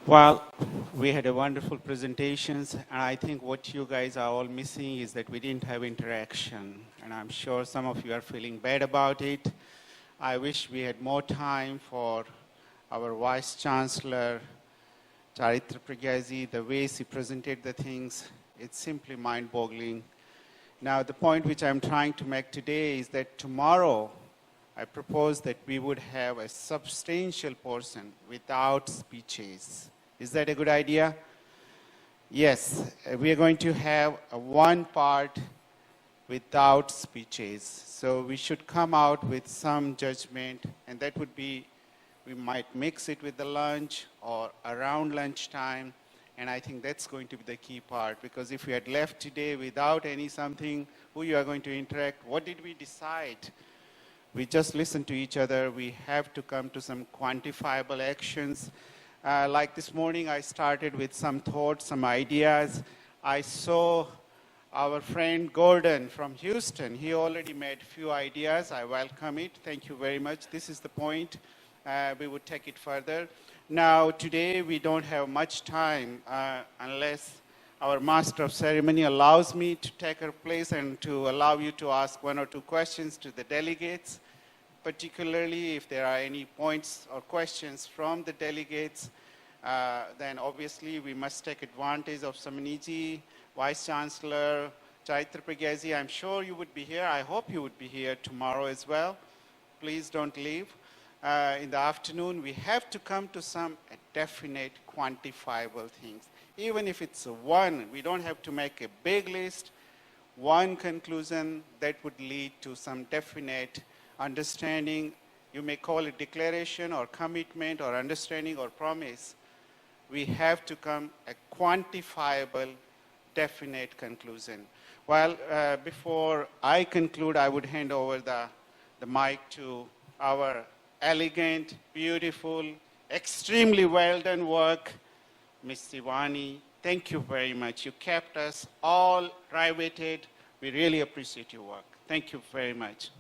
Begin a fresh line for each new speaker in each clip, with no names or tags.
Well, we had a wonderful presentations, and I think what you guys are all missing is that we didn't have interaction, and I'm sure some of you are feeling bad about it. I wish we had more time for our Vice Chancellor, Pragya, the way she presented the things. It's simply mind-boggling. Now, the point which I'm trying to make today is that tomorrow, I propose that we would have a substantial portion without speeches. Is that a good idea? Yes, we are going to have one part without speeches. So we should come out with some judgment, and that would be, we might mix it with the lunch or around lunchtime, and I think that's going to be the key part, because if we had left today without any something, who you are going to interact, what did we decide? We just listen to each other. We have to come to some quantifiable actions. Like this morning, I started with some thoughts, some ideas. I saw our friend Gordon from Houston. He already made few ideas. I welcome it. Thank you very much. This is the point. We would take it further. Now, today, we don't have much time unless our master of ceremony allows me to take her place and to allow you to ask one or two questions to the delegates, particularly if there are any points or questions from the delegates, then obviously we must take advantage of Samani, Vice Chancellor, Pragya. I'm sure you would be here. I hope you would be here tomorrow as well. Please don't leave. In the afternoon, we have to come to some definite, quantifiable things. Even if it's one, we don't have to make a big list. One conclusion that would lead to some definite understanding. You may call it declaration or commitment or understanding or promise. We have to come a quantifiable, definite conclusion. Well, before I conclude, I would hand over the mic to our elegant, beautiful, extremely well done work, Ms. Shivani. Thank you very much. You kept us all riveted. We really appreciate your work. Thank you very much.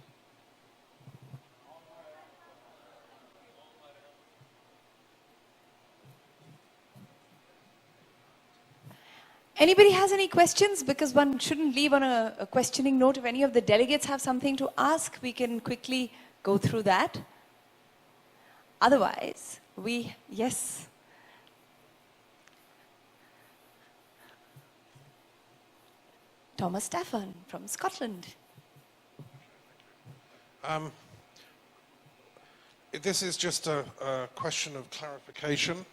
Anybody has any questions? Because one shouldn't leave on a questioning note. If any of the delegates have something to ask, we can quickly go through that. Otherwise, yes. Thomas Daffern from Scotland.
This is just a question of clarification.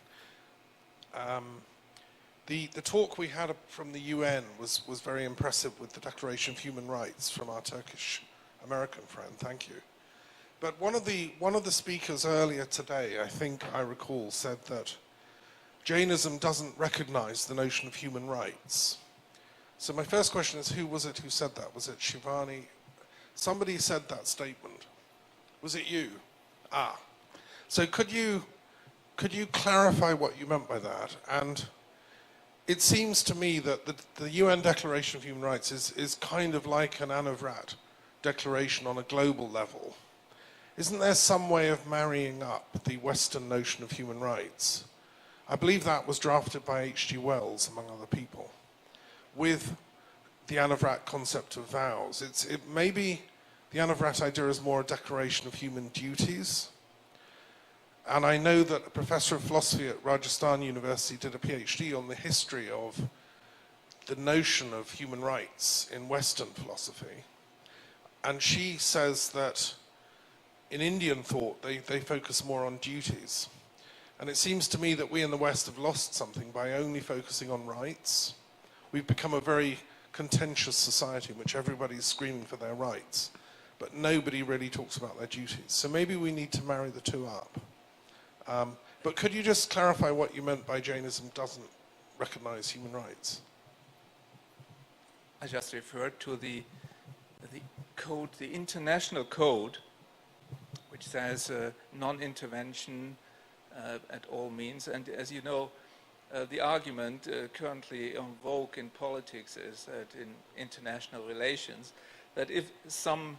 The talk we had from the UN was very impressive with the Declaration of Human Rights from our Turkish American friend. Thank you. But one of the speakers earlier today, I think I recall, said that Jainism doesn't recognize the notion of human rights. So my first question is, who was it who said that? Was it Shivani? Somebody said that statement. Was it you? Ah. So could you clarify what you meant by that? And it seems to me that the UN Declaration of Human Rights is kind of like an Anuvrat declaration on a global level. Isn't there some way of marrying up the Western notion of human rights? I believe that was drafted by H.G. Wells, among other people, with the Anuvrat concept of vows. Maybe the Anuvrat idea is more a declaration of human duties. And I know that a professor of philosophy at Rajasthan University did a PhD on the history of the notion of human rights in Western philosophy. And she says that in Indian thought, they focus more on duties. And it seems to me that we in the West have lost something by only focusing on rights. We've become a very contentious society in which everybody's screaming for their rights, but nobody really talks about their duties. So maybe we need to marry the two up. But could you just clarify what you meant by Jainism doesn't recognize human rights?
I just referred to the code, the international code, which says non-intervention at all means. And as you know, the argument currently en vogue in politics is that in international relations, that if some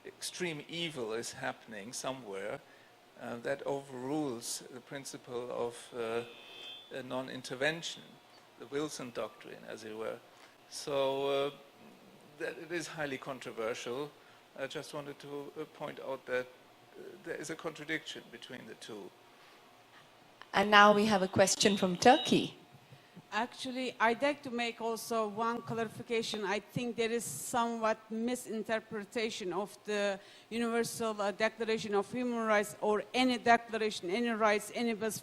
extreme evil is happening somewhere, that overrules the principle of non-intervention, the Wilson doctrine, as it were. So that it is highly controversial. I just wanted to point out that there is a contradiction between the two.
And now we have a question from Turkey.
Actually, I'd like to make also one clarification. I think there is somewhat misinterpretation of the Universal Declaration of Human Rights, or any declaration, any rights, any bus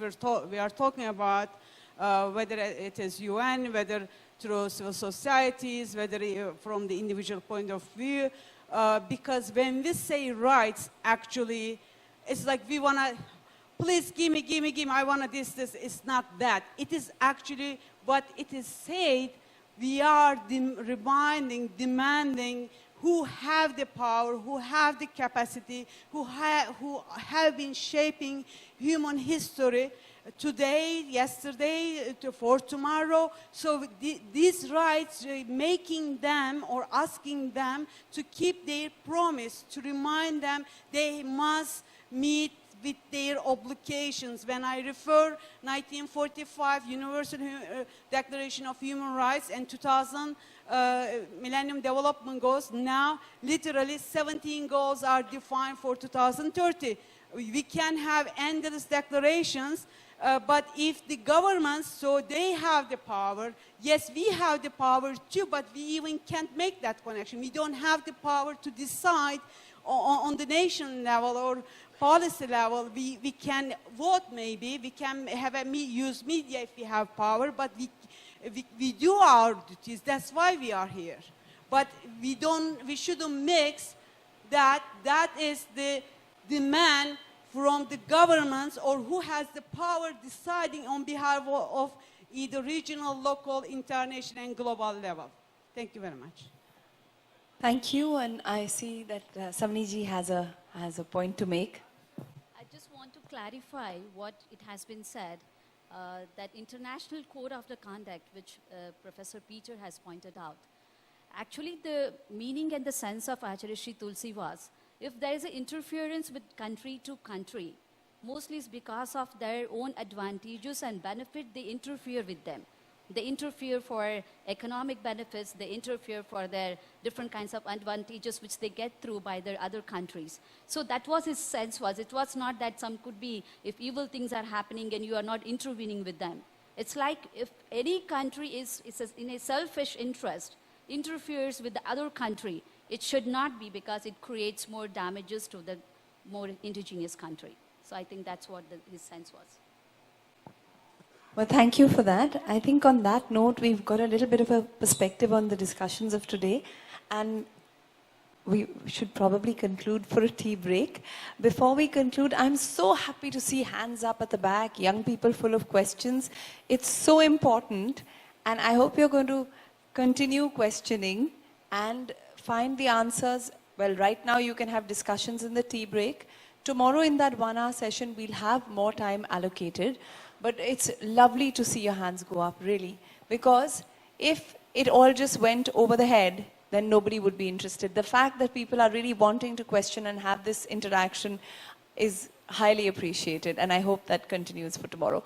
we are talking about, whether it is UN, whether through civil societies, whether from the individual point of view. Because when we say rights, actually, it's like we want to, please give me, I want this. It's not that. It is actually what it is said. We are reminding, demanding who have the power, who have the capacity, who have been shaping human history today, yesterday, for tomorrow. So these rights, making them or asking them to keep their promise, to remind them they must meet with their obligations. When I refer 1945 Universal Declaration of Human Rights and 2000 Millennium Development Goals, now literally 17 goals are defined for 2030. We can have endless declarations, but if the governments, so they have the power, yes, we have the power too, but we even can't make that connection. We don't have the power to decide on the nation level or policy level. We can vote maybe, we can use media if we have power, but we do our duties. That's why we are here. But we shouldn't mix that. That is the demand from the governments, or who has the power deciding on behalf of either regional, local, international, and global level. Thank you very much.
Thank you, and I see that Samani ji has a point to make.
I just want to clarify what it has been said, that International Code of the Conduct, which Professor Peter has pointed out. Actually, the meaning and the sense of Acharya Sri Tulsi was, if there is an interference with country to country, mostly it's because of their own advantages and benefit, they interfere with them. They interfere for economic benefits, they interfere for their different kinds of advantages which they get through by their other countries. So that was his sense was. It was not that some could be, if evil things are happening and you are not intervening with them. It's like if any country is in a selfish interest, interferes with the other country, it should not be, because it creates more damages to the more indigenous country. So I think that's what his sense was.
Well, thank you for that. I think on that note, we've got a little bit of a perspective on the discussions of today, and we should probably conclude for a tea break. Before we conclude, I'm so happy to see hands up at the back, young people full of questions. It's so important, and I hope you're going to continue questioning and find the answers. Well, right now you can have discussions in the tea break. Tomorrow in that 1 hour session, we'll have more time allocated. But it's lovely to see your hands go up, really. Because if it all just went over the head, then nobody would be interested. The fact that people are really wanting to question and have this interaction is highly appreciated. And I hope that continues for tomorrow.